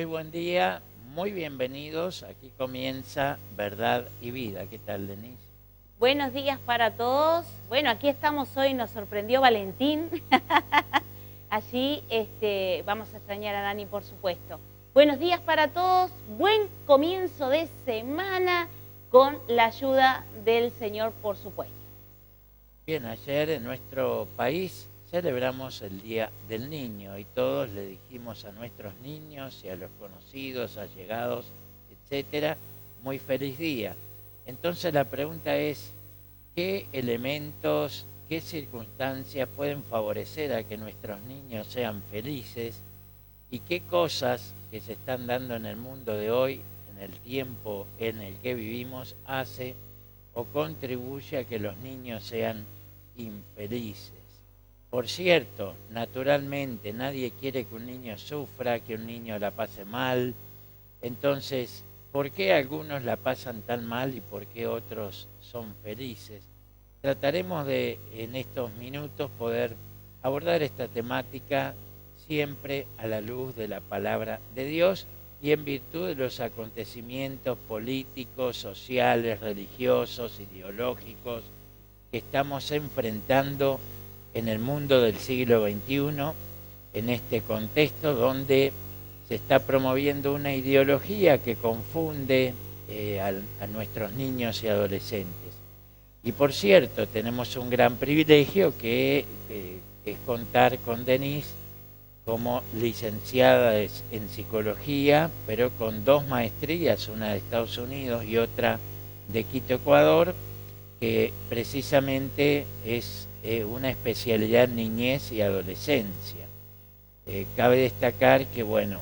Muy buen día, muy bienvenidos. Aquí comienza Verdad y Vida. ¿Qué tal, Denise? Buenos días para todos. Bueno, aquí estamos hoy, nos sorprendió Valentín. Allí vamos a extrañar a Dani, por supuesto. Buenos días para todos, buen comienzo de semana con la ayuda del Señor, por supuesto. Bien, ayer en nuestro país celebramos el Día del Niño y todos le dijimos a nuestros niños y a los conocidos, allegados, etcétera, muy feliz día. Entonces la pregunta es, ¿qué elementos, qué circunstancias pueden favorecer a que nuestros niños sean felices? ¿Y qué cosas que se están dando en el mundo de hoy, en el tiempo en el que vivimos, hace o contribuye a que los niños sean infelices? Por cierto, naturalmente nadie quiere que un niño sufra, que un niño la pase mal. Entonces, ¿por qué algunos la pasan tan mal y por qué otros son felices? Trataremos de, en estos minutos, poder abordar esta temática siempre a la luz de la palabra de Dios y en virtud de los acontecimientos políticos, sociales, religiosos, ideológicos que estamos enfrentando en el mundo del siglo XXI, en este contexto donde se está promoviendo una ideología que confunde a nuestros niños y adolescentes. Y por cierto, tenemos un gran privilegio que es contar con Denise como licenciada en psicología, pero con dos maestrías, una de Estados Unidos y otra de Quito, Ecuador, que precisamente es una especialidad en niñez y adolescencia. Cabe destacar que, bueno,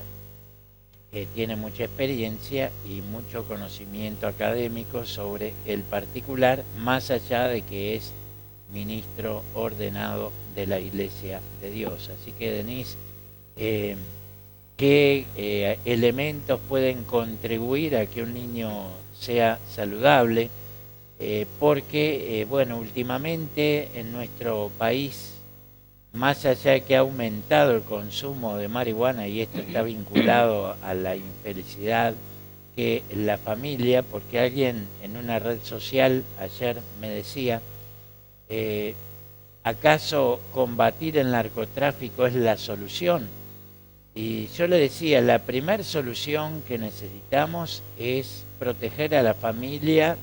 tiene mucha experiencia y mucho conocimiento académico sobre el particular, más allá de que es ministro ordenado de la Iglesia de Dios. Así que, Denise, ¿qué elementos pueden contribuir a que un niño sea saludable? Porque, bueno, últimamente en nuestro país, más allá de que ha aumentado el consumo de marihuana, y esto está vinculado a la infelicidad que la familia, porque alguien en una red social ayer me decía, ¿acaso combatir el narcotráfico es la solución? Y yo le decía, la primera solución que necesitamos es proteger a la familia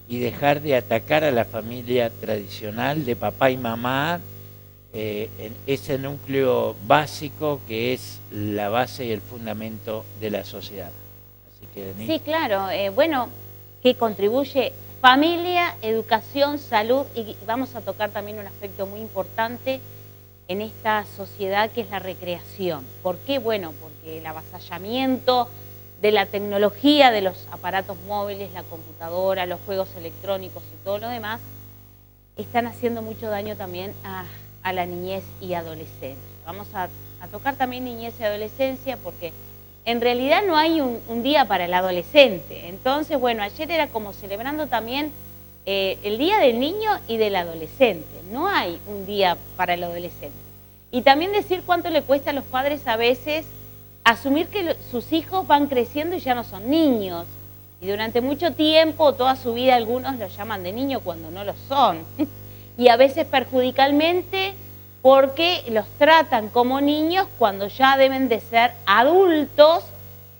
y dejar de atacar a la familia tradicional de papá y mamá, en ese núcleo básico que es la base y el fundamento de la sociedad. Así que, Denise. Sí, claro. Bueno, que contribuye familia, educación, salud y vamos a tocar también un aspecto muy importante en esta sociedad que es la recreación. ¿Por qué? Bueno, porque el avasallamiento de la tecnología, de los aparatos móviles, la computadora, los juegos electrónicos y todo lo demás, están haciendo mucho daño también a la niñez y adolescencia. Vamos a tocar también niñez y adolescencia porque en realidad no hay un día para el adolescente. Entonces, bueno, ayer era como celebrando también el Día del Niño y del Adolescente. No hay un día para el adolescente. Y también decir cuánto le cuesta a los padres a veces asumir que sus hijos van creciendo y ya no son niños. Y durante mucho tiempo, toda su vida, algunos los llaman de niño cuando no lo son. Y a veces perjudicalmente porque los tratan como niños cuando ya deben de ser adultos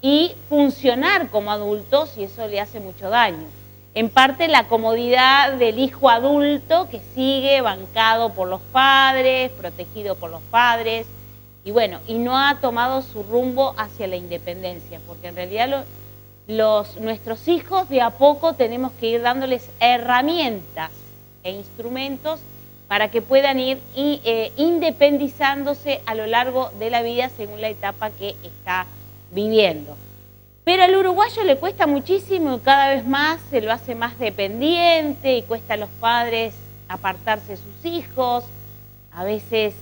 y funcionar como adultos, y eso le hace mucho daño. En parte la comodidad del hijo adulto que sigue bancado por los padres, protegido por los padres, y bueno, y no ha tomado su rumbo hacia la independencia, porque en realidad nuestros hijos de a poco tenemos que ir dándoles herramientas e instrumentos para que puedan ir independizándose a lo largo de la vida según la etapa que está viviendo. Pero al uruguayo le cuesta muchísimo y cada vez más se lo hace más dependiente y cuesta a los padres apartarse de sus hijos. A veces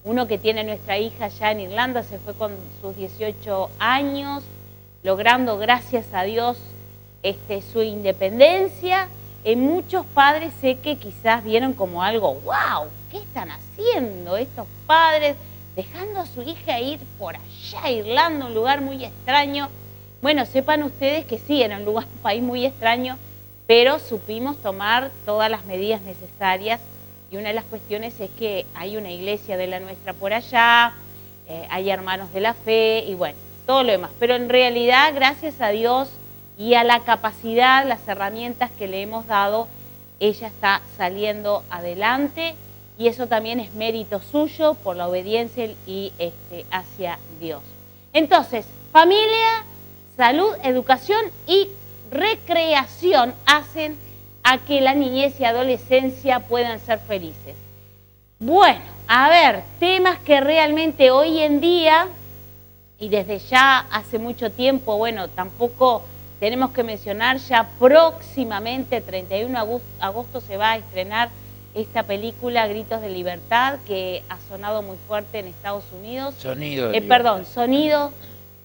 uno que tiene nuestra hija ya en Irlanda se fue con sus 18 años, logrando, gracias a Dios, su independencia. Muchos padres sé que quizás vieron como algo, wow, ¿qué están haciendo estos padres? dejando a su hija ir por allá, a Irlanda, un lugar muy extraño. Bueno, sepan ustedes que sí, era un país muy extraño, pero supimos tomar todas las medidas necesarias y una de las cuestiones es que hay una iglesia de la nuestra por allá, hay hermanos de la fe y bueno, todo lo demás. Pero en realidad, gracias a Dios y a la capacidad, las herramientas que le hemos dado, ella está saliendo adelante y eso también es mérito suyo por la obediencia y hacia Dios. Entonces, familia, salud, educación y recreación hacen a que la niñez y adolescencia puedan ser felices. Bueno, a ver, temas que realmente hoy en día y desde ya hace mucho tiempo, bueno, tampoco tenemos que mencionar, ya próximamente, 31 de agosto, se va a estrenar esta película Gritos de Libertad, que ha sonado muy fuerte en Estados Unidos. Sonido de Libertad. Perdón, Sonido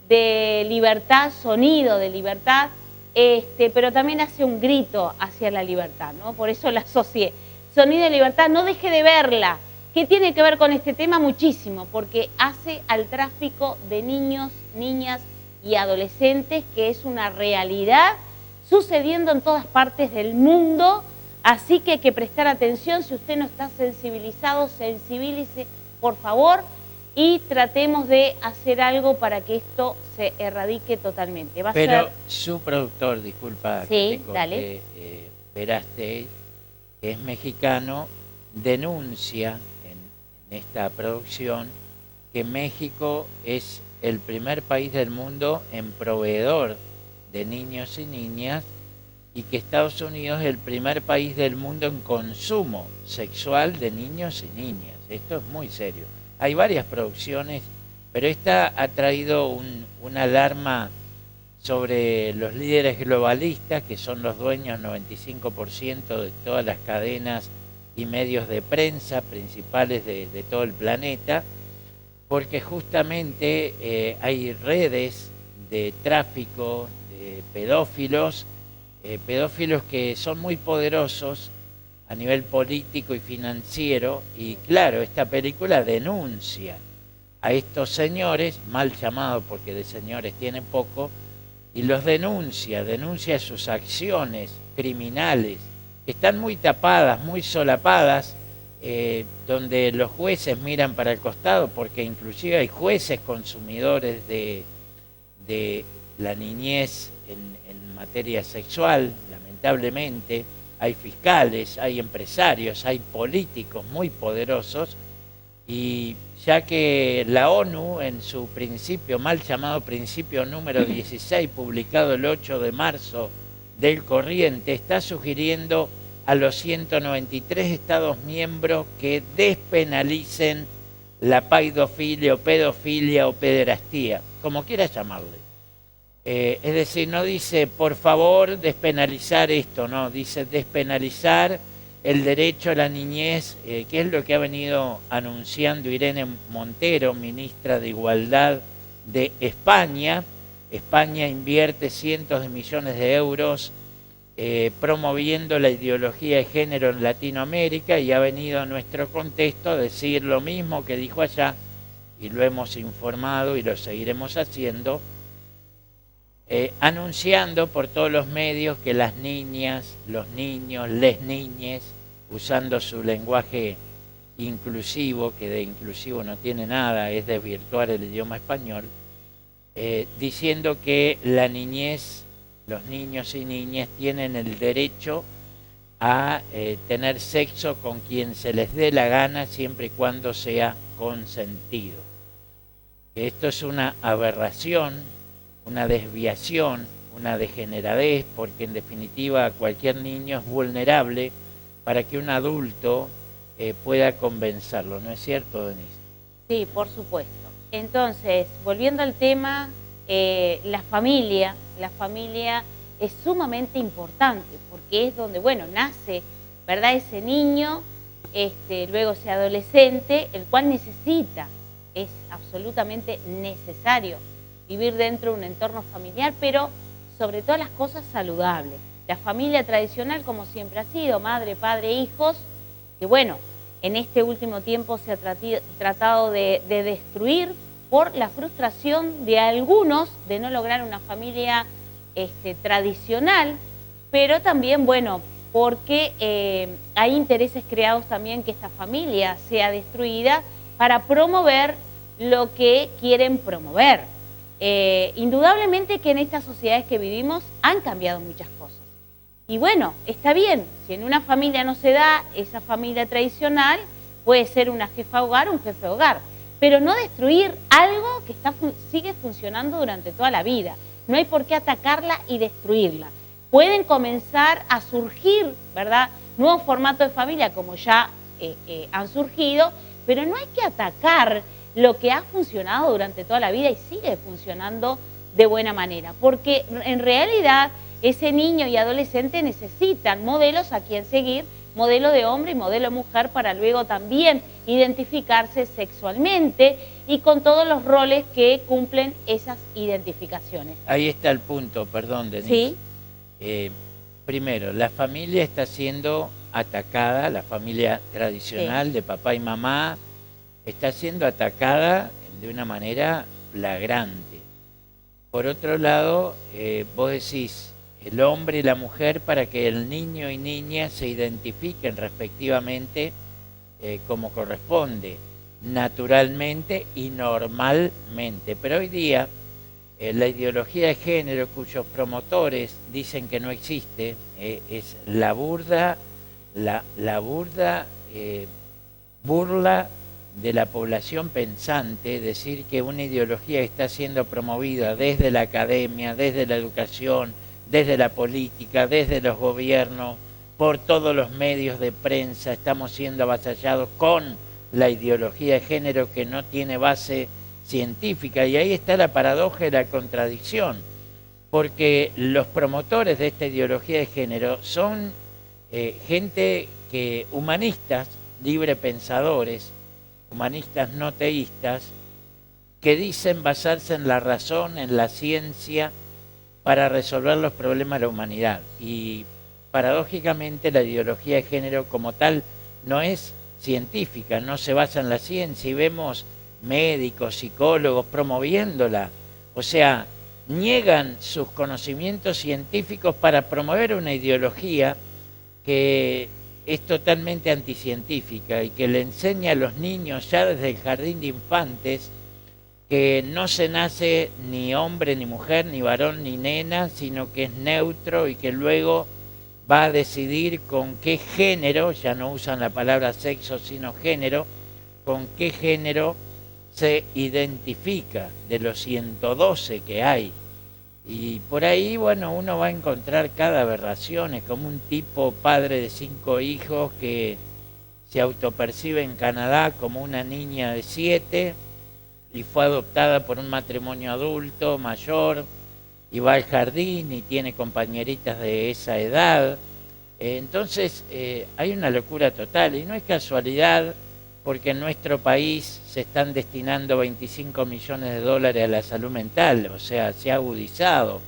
de Libertad, pero también hace un grito hacia la libertad, ¿no? Por eso la asocié. Sonido de Libertad, no deje de verla. ¿Qué tiene que ver con este tema? Muchísimo, porque hace al tráfico de niños, niñas y adolescentes, que es una realidad sucediendo en todas partes del mundo, así que hay que prestar atención. Si usted no está sensibilizado, sensibilícese, por favor, y tratemos de hacer algo para que esto se erradique totalmente. Pero su productor, disculpa, sí, que te dale. Veraste, que es mexicano, denuncia en esta producción que México es el primer país del mundo en proveedor de niños y niñas y que Estados Unidos es el primer país del mundo en consumo sexual de niños y niñas. Esto es muy serio. Hay varias producciones, pero esta ha traído una alarma sobre los líderes globalistas, que son los dueños 95% de todas las cadenas y medios de prensa principales de todo el planeta, porque justamente hay redes de tráfico de pedófilos que son muy poderosos a nivel político y financiero, y claro, esta película denuncia a estos señores, mal llamados porque de señores tienen poco, y los denuncia sus acciones criminales, que están muy tapadas, muy solapadas, donde los jueces miran para el costado, porque inclusive hay jueces consumidores de la niñez en materia sexual, lamentablemente. Hay fiscales, hay empresarios, hay políticos muy poderosos, y ya que la ONU en su principio, mal llamado principio número 16, publicado el 8 de marzo del corriente, está sugiriendo a los 193 Estados miembros que despenalicen la paidofilia o pedofilia o pederastía, como quiera llamarle. Es decir, no dice, por favor, despenalizar esto, no, dice despenalizar el derecho a la niñez, que es lo que ha venido anunciando Irene Montero, ministra de Igualdad de España. España invierte cientos de millones de euros promoviendo la ideología de género en Latinoamérica, y ha venido a nuestro contexto a decir lo mismo que dijo allá, y lo hemos informado y lo seguiremos haciendo, anunciando por todos los medios que las niñas, los niños, les niñes, usando su lenguaje inclusivo, que de inclusivo no tiene nada, es desvirtuar el idioma español, diciendo que la niñez, los niños y niñas tienen el derecho a tener sexo con quien se les dé la gana, siempre y cuando sea consentido. Esto es una aberración, una desviación, una degeneradez, porque en definitiva cualquier niño es vulnerable para que un adulto pueda convencerlo, ¿no es cierto, Denise? Sí, por supuesto. Entonces, volviendo al tema, la familia es sumamente importante, porque es donde, bueno, nace, ¿verdad?, ese niño, luego ese adolescente, el cual necesita, es absolutamente necesario vivir dentro de un entorno familiar, pero sobre todas las cosas saludables. La familia tradicional, como siempre ha sido, madre, padre, hijos, que bueno, en este último tiempo se ha tratado de destruir por la frustración de algunos de no lograr una familia tradicional, pero también, bueno, porque hay intereses creados también que esta familia sea destruida para promover lo que quieren promover. Indudablemente que en estas sociedades que vivimos han cambiado muchas cosas. Y bueno, está bien, si en una familia no se da esa familia tradicional, puede ser una jefa de hogar o un jefe de hogar, pero no destruir algo que sigue funcionando durante toda la vida. No hay por qué atacarla y destruirla. Pueden comenzar a surgir, ¿verdad?, nuevos formatos de familia como ya han surgido, pero no hay que atacar lo que ha funcionado durante toda la vida y sigue funcionando de buena manera, porque en realidad ese niño y adolescente necesitan modelos a quien seguir, modelo de hombre y modelo de mujer, para luego también identificarse sexualmente y con todos los roles que cumplen esas identificaciones. Ahí está el punto, perdón, Denise. Sí. Primero, la familia está siendo atacada, la familia tradicional, sí, de papá y mamá, está siendo atacada de una manera flagrante. Por otro lado, vos decís, el hombre y la mujer, para que el niño y niña se identifiquen respectivamente como corresponde, naturalmente y normalmente. Pero hoy día la ideología de género, cuyos promotores dicen que no existe, es la burda burla de la población pensante, decir que una ideología está siendo promovida desde la academia, desde la educación, desde la política, desde los gobiernos, por todos los medios de prensa, estamos siendo avasallados con la ideología de género que no tiene base científica. Y ahí está la paradoja y la contradicción, porque los promotores de esta ideología de género son gente que, humanistas, librepensadores, humanistas no teístas, que dicen basarse en la razón, en la ciencia, para resolver los problemas de la humanidad. Y paradójicamente la ideología de género como tal no es científica, no se basa en la ciencia, y vemos médicos, psicólogos promoviéndola. O sea, niegan sus conocimientos científicos para promover una ideología que es totalmente anticientífica y que le enseña a los niños ya desde el jardín de infantes que no se nace ni hombre ni mujer, ni varón ni nena, sino que es neutro y que luego va a decidir con qué género, ya no usan la palabra sexo sino género, con qué género se identifica de los 112 que hay. Y por ahí, bueno, uno va a encontrar cada aberración, es como un tipo padre de 5 hijos que se autopercibe en Canadá como una niña de 7 y fue adoptada por un matrimonio adulto, mayor, y va al jardín y tiene compañeritas de esa edad. Entonces hay una locura total y no es casualidad porque en nuestro país se están destinando 25 millones de dólares a la salud mental, o sea, se ha agudizado.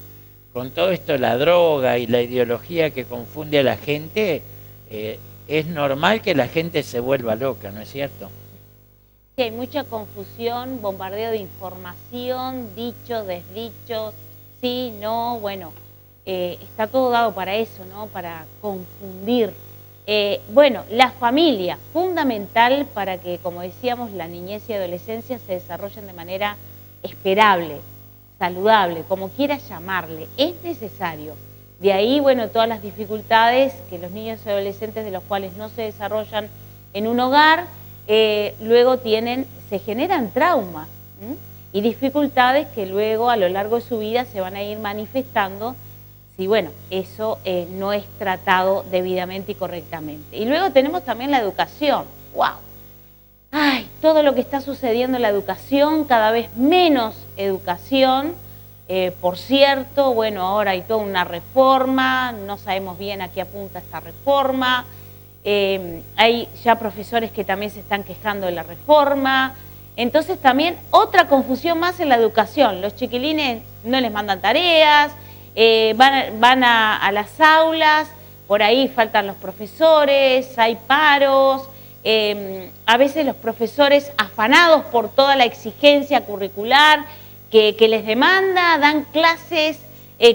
Con todo esto, la droga y la ideología que confunde a la gente, es normal que la gente se vuelva loca, ¿no es cierto? Sí, hay mucha confusión, bombardeo de información, dichos, desdichos, sí, no, bueno, está todo dado para eso, ¿no? Para confundir. Bueno, la familia, fundamental para que, como decíamos, la niñez y adolescencia se desarrollen de manera esperable, saludable, como quieras llamarle, es necesario. De ahí, bueno, todas las dificultades que los niños y adolescentes de los cuales no se desarrollan en un hogar, luego se generan traumas y dificultades que luego a lo largo de su vida se van a ir manifestando si, bueno, eso no es tratado debidamente y correctamente. Y luego tenemos también la educación. ¡Wow! ¡Ay! Todo lo que está sucediendo en la educación, cada vez menos educación. Por cierto, bueno, ahora hay toda una reforma, no sabemos bien a qué apunta esta reforma. Hay ya profesores que también se están quejando de la reforma. Entonces también otra confusión más en la educación. Los chiquilines no les mandan tareas, van a las aulas, por ahí faltan los profesores, hay paros, a veces los profesores afanados por toda la exigencia curricular que les demanda, dan clases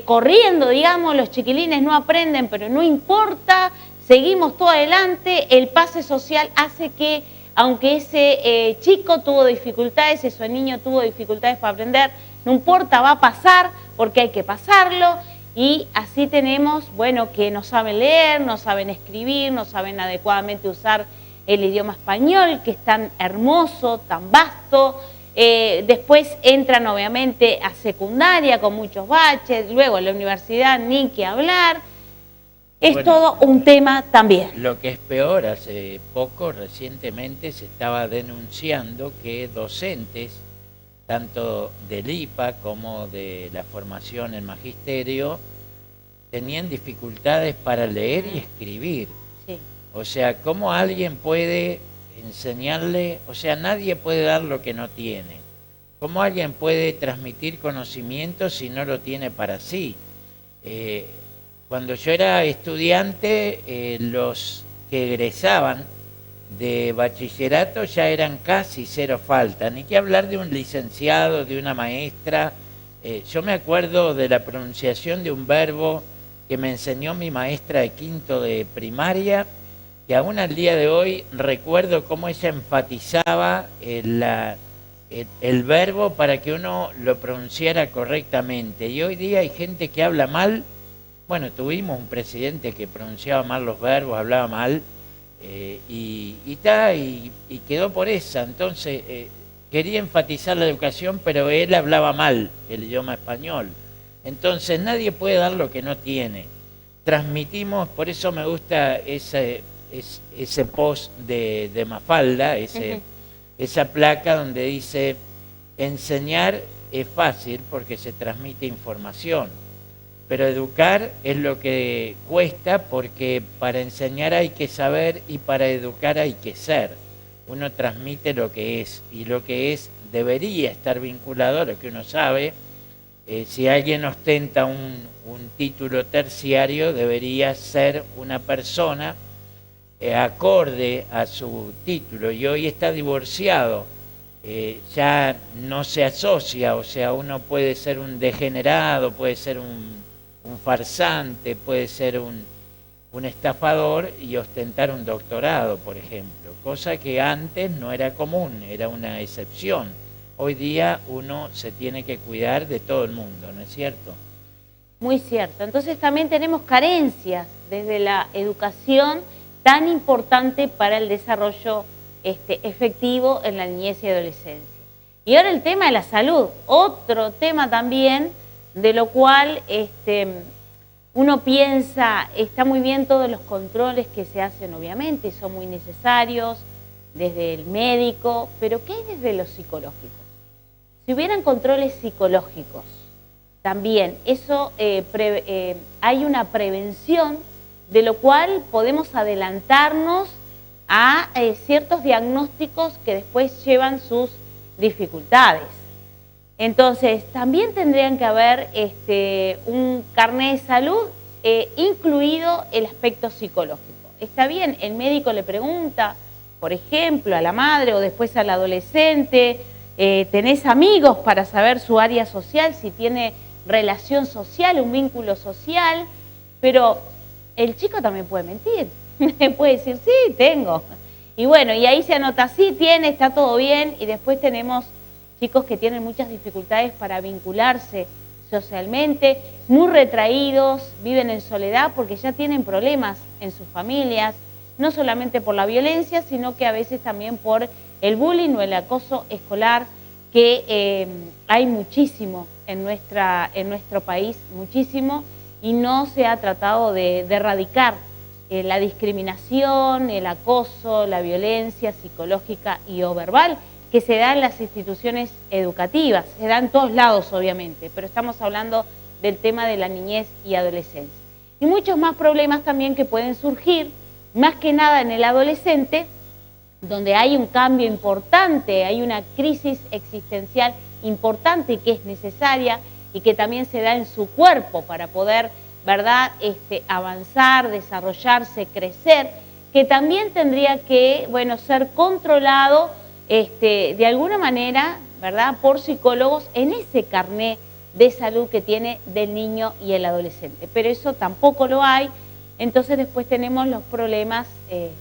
corriendo, digamos, los chiquilines no aprenden, pero no importa, seguimos todo adelante, el pase social hace que, aunque ese chico tuvo dificultades, ese niño tuvo dificultades para aprender, no importa, va a pasar porque hay que pasarlo, y así tenemos, bueno, que no saben leer, no saben escribir, no saben adecuadamente usar el idioma español, que es tan hermoso, tan vasto. Después entran obviamente a secundaria con muchos baches, luego a la universidad ni que hablar. Es bueno, todo un tema también. Lo que es peor, hace poco, recientemente, se estaba denunciando que docentes, tanto del IPA como de la formación en magisterio, tenían dificultades para leer y escribir. Sí. O sea, ¿cómo alguien puede enseñarle? O sea, nadie puede dar lo que no tiene. ¿Cómo alguien puede transmitir conocimiento si no lo tiene para sí? Cuando yo era estudiante, los que egresaban de bachillerato ya eran casi cero falta, ni que hablar de un licenciado, de una maestra. Yo me acuerdo de la pronunciación de un verbo que me enseñó mi maestra de quinto de primaria, que aún al día de hoy recuerdo cómo ella enfatizaba el verbo para que uno lo pronunciara correctamente. Y hoy día hay gente que habla mal. Bueno, tuvimos un presidente que pronunciaba mal los verbos, hablaba mal, y quedó por esa. Entonces, quería enfatizar la educación, pero él hablaba mal el idioma español. Entonces, nadie puede dar lo que no tiene. Transmitimos, por eso me gusta ese post de Mafalda, esa placa donde dice: enseñar es fácil porque se transmite información, pero educar es lo que cuesta, porque para enseñar hay que saber y para educar hay que ser. Uno transmite lo que es, y lo que es debería estar vinculado a lo que uno sabe. Si alguien ostenta un título terciario, debería ser una persona acorde a su título, y hoy está divorciado, ya no se asocia. O sea, uno puede ser un degenerado, puede ser un farsante, puede ser un estafador y ostentar un doctorado, por ejemplo, cosa que antes no era común, era una excepción. Hoy día uno se tiene que cuidar de todo el mundo, ¿no es cierto? Muy cierto. Entonces también tenemos carencias desde la educación tan importante para el desarrollo efectivo en la niñez y adolescencia. Y ahora el tema de la salud, otro tema también, de lo cual uno piensa, está muy bien todos los controles que se hacen, obviamente, son muy necesarios, desde el médico, pero ¿qué hay desde lo psicológico? Si hubieran controles psicológicos, también eso hay una prevención, de lo cual podemos adelantarnos a ciertos diagnósticos que después llevan sus dificultades. Entonces, también tendrían que haber un carnet de salud incluido el aspecto psicológico. Está bien, el médico le pregunta, por ejemplo, a la madre o después al adolescente, ¿tenés amigos?, para saber su área social, si tiene relación social, un vínculo social, pero el chico también puede mentir, puede decir, sí, tengo. Y bueno, y ahí se anota, sí, tiene, está todo bien, y después tenemos chicos que tienen muchas dificultades para vincularse socialmente, muy retraídos, viven en soledad porque ya tienen problemas en sus familias, no solamente por la violencia, sino que a veces también por el bullying o el acoso escolar, que hay muchísimo en nuestro país, muchísimo, y no se ha tratado de erradicar la discriminación, el acoso, la violencia psicológica y o verbal que se da en las instituciones educativas, se da en todos lados obviamente, pero estamos hablando del tema de la niñez y adolescencia. Y muchos más problemas también que pueden surgir, más que nada en el adolescente, donde hay un cambio importante, hay una crisis existencial importante que es necesaria y que también se da en su cuerpo para poder, ¿verdad?, avanzar, desarrollarse, crecer, que también tendría que, bueno, ser controlado de alguna manera, ¿verdad?, por psicólogos en ese carné de salud que tiene del niño y el adolescente. Pero eso tampoco lo hay, entonces después tenemos los problemas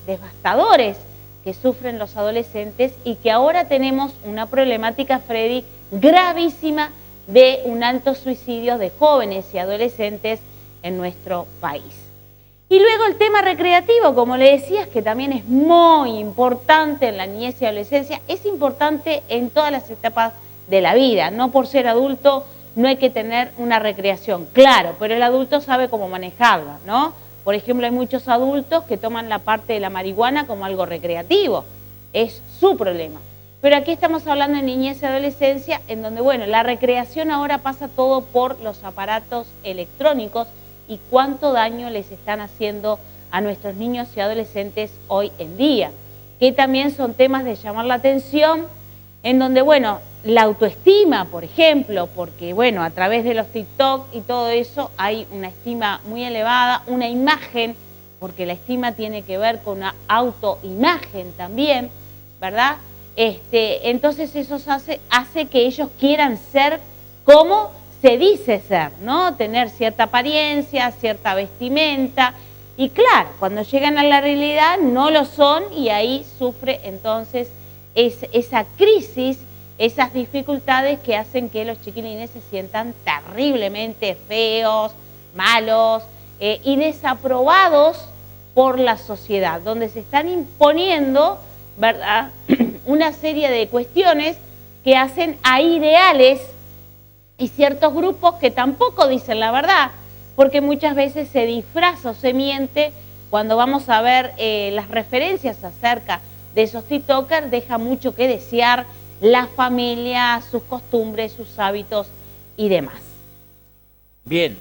devastadores que sufren los adolescentes y que ahora tenemos una problemática, Freddy, gravísima de un alto suicidio de jóvenes y adolescentes en nuestro país. Y luego el tema recreativo, como le decías, que también es muy importante en la niñez y adolescencia, es importante en todas las etapas de la vida. No por ser adulto no hay que tener una recreación, claro, pero el adulto sabe cómo manejarla, ¿no? Por ejemplo, hay muchos adultos que toman la parte de la marihuana como algo recreativo, es su problema. Pero aquí estamos hablando de niñez y adolescencia, en donde, bueno, la recreación ahora pasa todo por los aparatos electrónicos y cuánto daño les están haciendo a nuestros niños y adolescentes hoy en día, que también son temas de llamar la atención, en donde, bueno, la autoestima, por ejemplo, porque, bueno, a través de los TikTok y todo eso hay una estima muy elevada, una imagen, porque la estima tiene que ver con una autoimagen también, ¿verdad? Entonces eso hace que ellos quieran ser como se dice ser, ¿no? Tener cierta apariencia, cierta vestimenta, y claro, cuando llegan a la realidad no lo son y ahí sufre entonces esa crisis, esas dificultades que hacen que los chiquilines se sientan terriblemente feos, malos y desaprobados por la sociedad, donde se están imponiendo, ¿verdad?, una serie de cuestiones que hacen a ideales y ciertos grupos que tampoco dicen la verdad, porque muchas veces se disfraza o se miente. Cuando vamos a ver las referencias acerca de esos TikTokers, deja mucho que desear la familia, sus costumbres, sus hábitos y demás. Bien,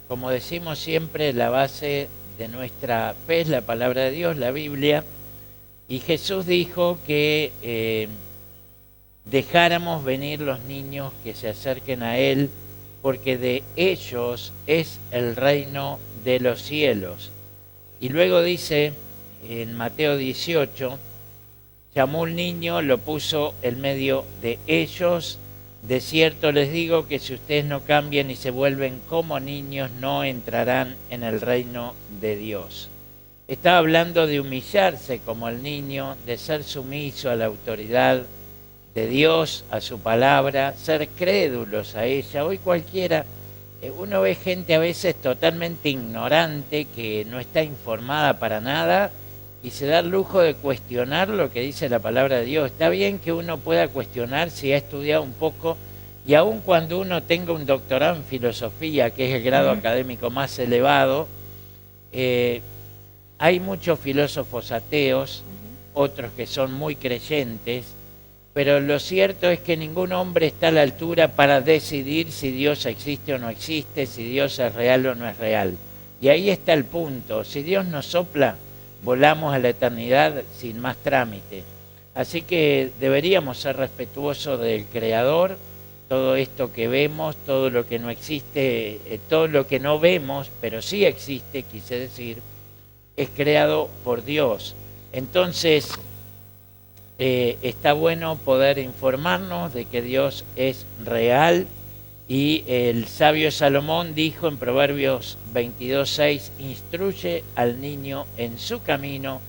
como decimos siempre, la base de nuestra fe es la palabra de Dios, la Biblia, y Jesús dijo que dejáramos venir los niños que se acerquen a Él, porque de ellos es el reino de los cielos. Y luego dice en Mateo 18, llamó un niño, lo puso en medio de ellos. De cierto les digo que si ustedes no cambian y se vuelven como niños, no entrarán en el reino de Dios. Estaba hablando de humillarse como el niño, de ser sumiso a la autoridad de Dios, a su palabra, ser crédulos a ella. Hoy cualquiera, uno ve gente a veces totalmente ignorante, que no está informada para nada y se da el lujo de cuestionar lo que dice la palabra de Dios. Está bien que uno pueda cuestionar si ha estudiado un poco, y aun cuando uno tenga un doctorado en filosofía, que es el grado académico más elevado, hay muchos filósofos ateos, otros que son muy creyentes, pero lo cierto es que ningún hombre está a la altura para decidir si Dios existe o no existe, si Dios es real o no es real. Y ahí está el punto. Si Dios nos sopla, volamos a la eternidad sin más trámite. Así que deberíamos ser respetuosos del Creador. Todo esto que vemos, todo lo que no existe, todo lo que no vemos, pero sí existe, quise decir, es creado por Dios. Entonces, está bueno poder informarnos de que Dios es real, y el sabio Salomón dijo en Proverbios 22:6, instruye al niño en su camino,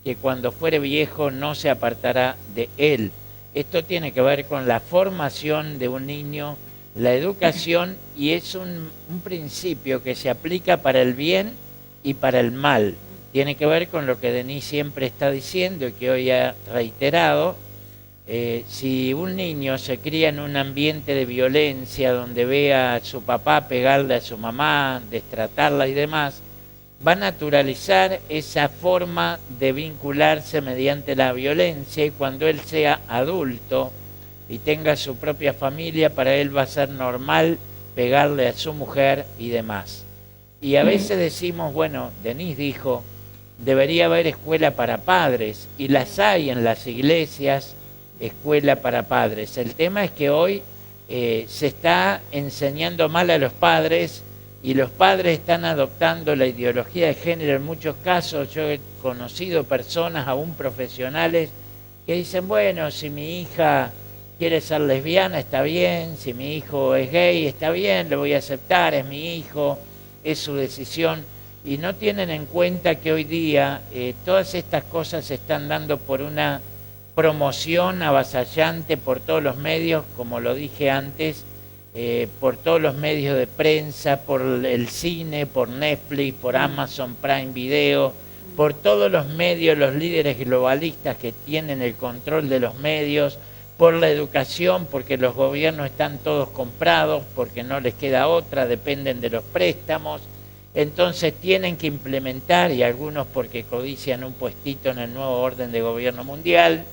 que cuando fuere viejo no se apartará de él. Esto tiene que ver con la formación de un niño, la educación, y es un principio que se aplica para el bien y para el mal. Tiene que ver con lo que Denis siempre está diciendo y que hoy ha reiterado. Si un niño se cría en un ambiente de violencia, donde ve a su papá pegarle a su mamá, destratarla y demás, va a naturalizar esa forma de vincularse mediante la violencia, y cuando él sea adulto y tenga su propia familia, para él va a ser normal pegarle a su mujer y demás. Y a veces decimos, bueno, Denis dijo, debería haber escuela para padres, y las hay en las iglesias, escuela para padres. El tema es que hoy se está enseñando mal a los padres, y los padres están adoptando la ideología de género en muchos casos. Yo he conocido personas, aún profesionales, que dicen, bueno, si mi hija quiere ser lesbiana, está bien, si mi hijo es gay, está bien, lo voy a aceptar, es mi hijo, es su decisión. Y no tienen en cuenta que hoy día todas estas cosas se están dando por una promoción avasallante por todos los medios, como lo dije antes, por todos los medios de prensa, por el cine, por Netflix, por Amazon Prime Video, por todos los medios, los líderes globalistas que tienen el control de los medios, por la educación, porque los gobiernos están todos comprados, porque no les queda otra, dependen de los préstamos. Entonces tienen que implementar, y algunos porque codician un puestito en el nuevo orden de gobierno mundial,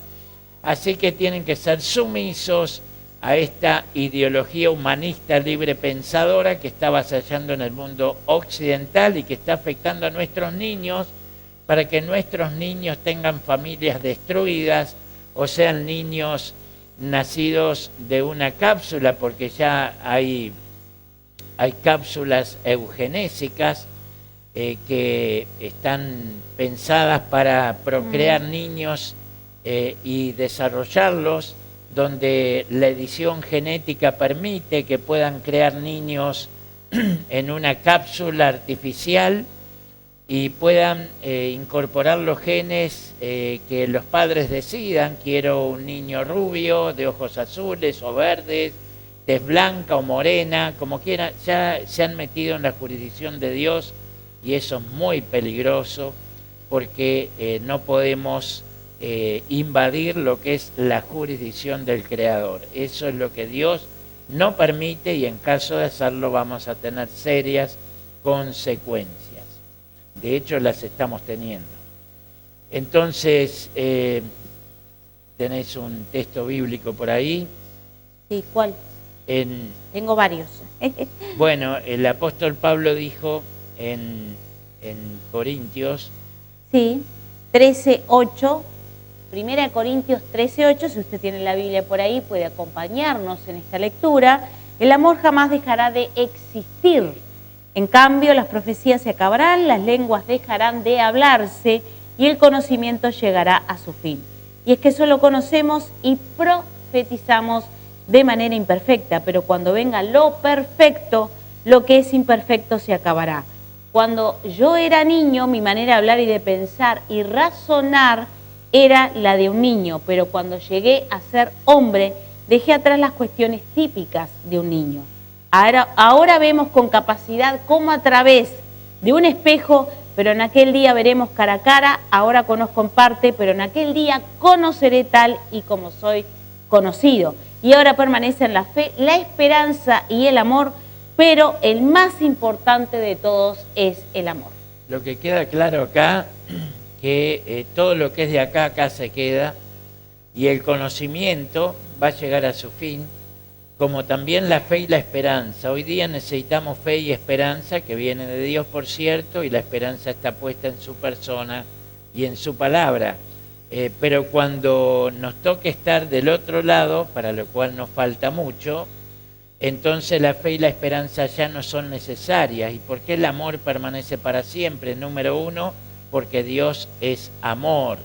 así que tienen que ser sumisos a esta ideología humanista libre pensadora que está avasallando en el mundo occidental y que está afectando a nuestros niños, para que nuestros niños tengan familias destruidas o sean niños nacidos de una cápsula, porque ya hay cápsulas eugenésicas que están pensadas para procrear niños y desarrollarlos, donde la edición genética permite que puedan crear niños en una cápsula artificial y puedan incorporar los genes que los padres decidan. Quiero un niño rubio, de ojos azules o verdes, tez blanca o morena, como quieran. Ya se han metido en la jurisdicción de Dios y eso es muy peligroso, porque no podemos invadir lo que es la jurisdicción del Creador. Eso es lo que Dios no permite, y en caso de hacerlo vamos a tener serias consecuencias. De hecho, las estamos teniendo. Entonces, ¿tenéis un texto bíblico por ahí? Sí, ¿cuál? Tengo varios. Bueno, el apóstol Pablo dijo en Corintios. Sí, 13:8. 1 Corintios 13:8, si usted tiene la Biblia por ahí, puede acompañarnos en esta lectura. El amor jamás dejará de existir. En cambio, las profecías se acabarán, las lenguas dejarán de hablarse y el conocimiento llegará a su fin. Y es que solo conocemos y profetizamos de manera imperfecta, pero cuando venga lo perfecto, lo que es imperfecto se acabará. Cuando yo era niño, mi manera de hablar y de pensar y razonar era la de un niño, pero cuando llegué a ser hombre, dejé atrás las cuestiones típicas de un niño. Ahora vemos con capacidad como a través de un espejo, pero en aquel día veremos cara a cara. Ahora conozco en parte, pero en aquel día conoceré tal y como soy conocido. Y ahora permanecen la fe, la esperanza y el amor, pero el más importante de todos es el amor. Lo que queda claro acá, que todo lo que es de acá se queda, y el conocimiento va a llegar a su fin, como también la fe y la esperanza. Hoy día necesitamos fe y esperanza, que viene de Dios, por cierto, y la esperanza está puesta en su persona y en su palabra. Pero cuando nos toque estar del otro lado, para lo cual nos falta mucho, entonces la fe y la esperanza ya no son necesarias. ¿Y por qué el amor permanece para siempre? Número uno, porque Dios es amor,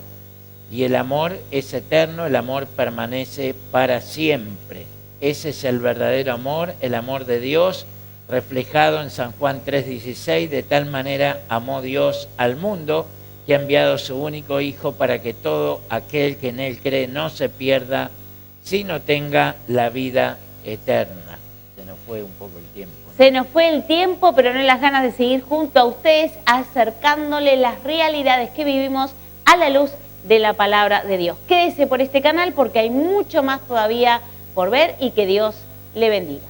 y el amor es eterno, el amor permanece para siempre. Ese es el verdadero amor, el amor de Dios, reflejado en San Juan 3:16, de tal manera amó Dios al mundo, que ha enviado su único Hijo para que todo aquel que en Él cree no se pierda, sino tenga la vida eterna. Se nos fue un poco el tiempo, ¿no? Se nos fue el tiempo, pero no las ganas de seguir junto a ustedes, acercándole las realidades que vivimos a la luz de la palabra de Dios. Quédese por este canal porque hay mucho más todavía por ver, y que Dios le bendiga.